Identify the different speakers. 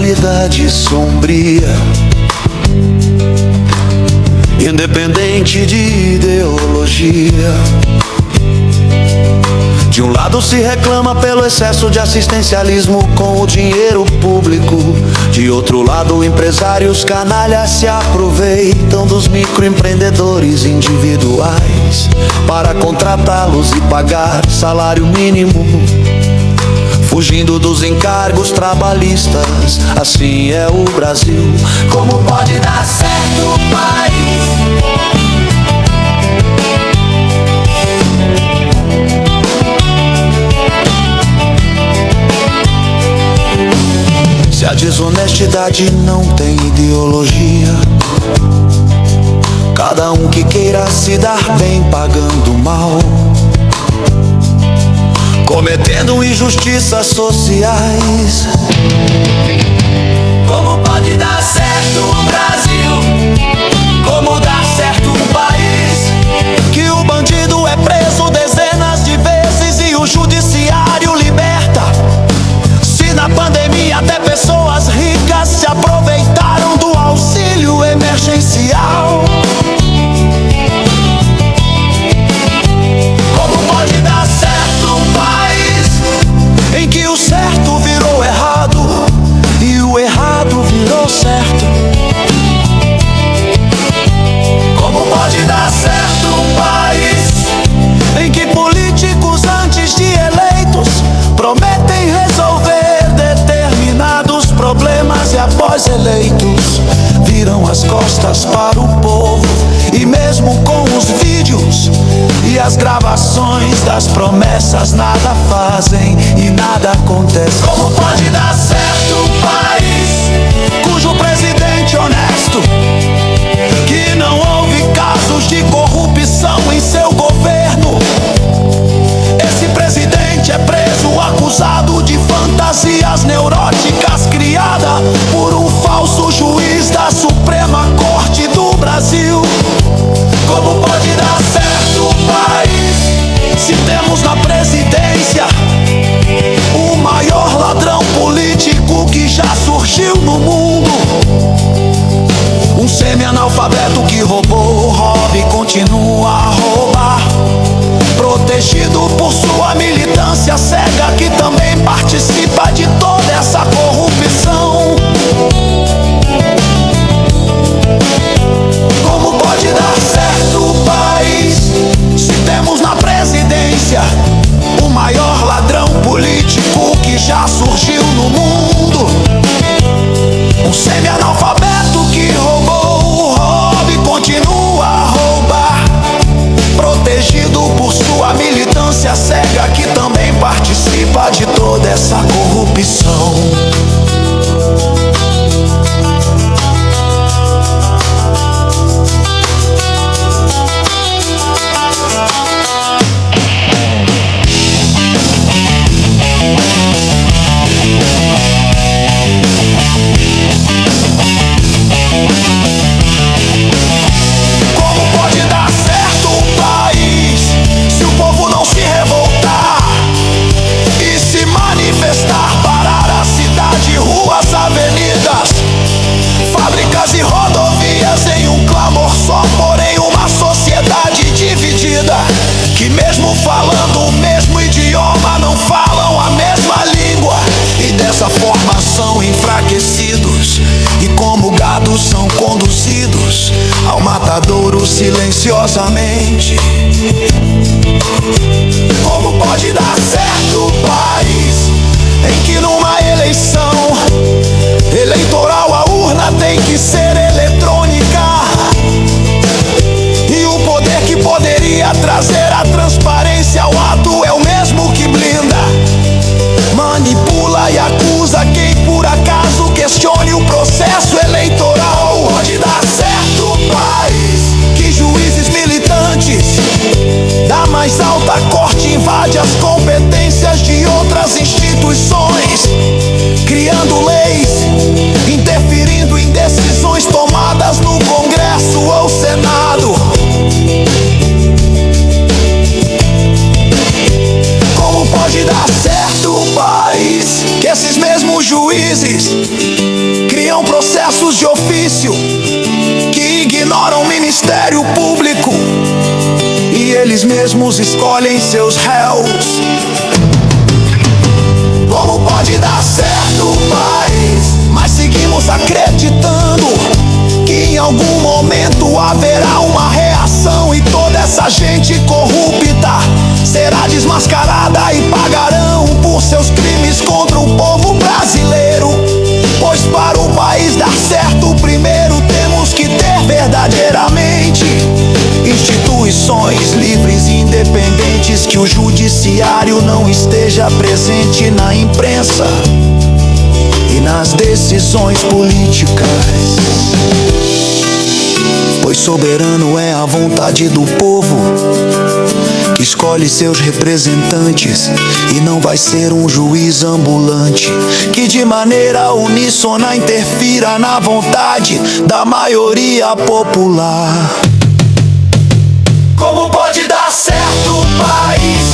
Speaker 1: realidade sombria, independente de ideologia. De um lado se reclama pelo excesso de assistencialismo com o dinheiro público, de outro lado empresários canalhas se aproveitam dos microempreendedores individuais para contratá-los e pagar salário mínimo, fugindo dos encargos trabalhistas. Assim é o Brasil. Como pode dar certo o país? Se a desonestidade não tem ideologia, cada um que queira se dar bem pagando mal, cometendo injustiças sociais. Como pode dar certo o Brasil? Como dar certo um país que o bandido é preso dezenas de vezes e o judiciário liberta? Se na pandemia até pessoas ricas se aproveitaram do auxílio emergencial. Como pode dar certo um país em que o certo virou errado e o errado virou certo? Como pode dar certo um país em que políticos antes de eleitos prometem resolver determinados problemas e após eleitos viram as costas para o povo, e mesmo com os vídeos e as gravações das promessas nada fazem e nada acontece? Como pode dar certo um país cujo presidente honesto, que não houve casos de corrupção em seu governo, esse presidente é preso acusado de fantasias neuróticas criada por um falso juiz da Suprema Corte do Brasil? Como pode dar certo o país se temos na presidência o maior ladrão político que já surgiu no mundo? Um semi-analfabeto que roubou, rouba e continua a roubar, protegido por sua militância cega que também participa de toda essa corrupção. Como pode dar certo o país se temos na presidência o maior ladrão político que já surgiu no mundo? Um semi-analfabeto que roubou, rouba e continua a roubar, protegido por sua militância cega que também participa de toda essa corrupção. Que mesmo falando o mesmo idioma não falam a mesma língua, e dessa forma são enfraquecidos e como gados são conduzidos ao matadouro silenciosamente. Como pode dar certo o país em que numa eleição eleitoral a urna tem que ser eletrônica, e o poder que poderia trazer a transparência ao ato é o mesmo que blinda, manipula e acusa quem por acaso questione o processo eleitoral? Pode dar certo o país que juízes militantes da mais alta corte invade as competências de outras instituições, criando leis eles mesmos escolhem seus réus. Como pode dar certo o país, mas seguimos acreditando que em algum momento haverá uma reação e toda essa gente corrupta será desmascarada e pagarão por seus crimes contra o povo brasileiro. Pois para o país dar certo, primeiro temos que ter verdadeiramente instituições livres e independentes, que o judiciário não esteja presente na imprensa e nas decisões políticas. Pois soberano é a vontade do povo, que escolhe seus representantes, e não vai ser um juiz ambulante que de maneira uníssona interfira na vontade da maioria popular. Como pode dar certo o país,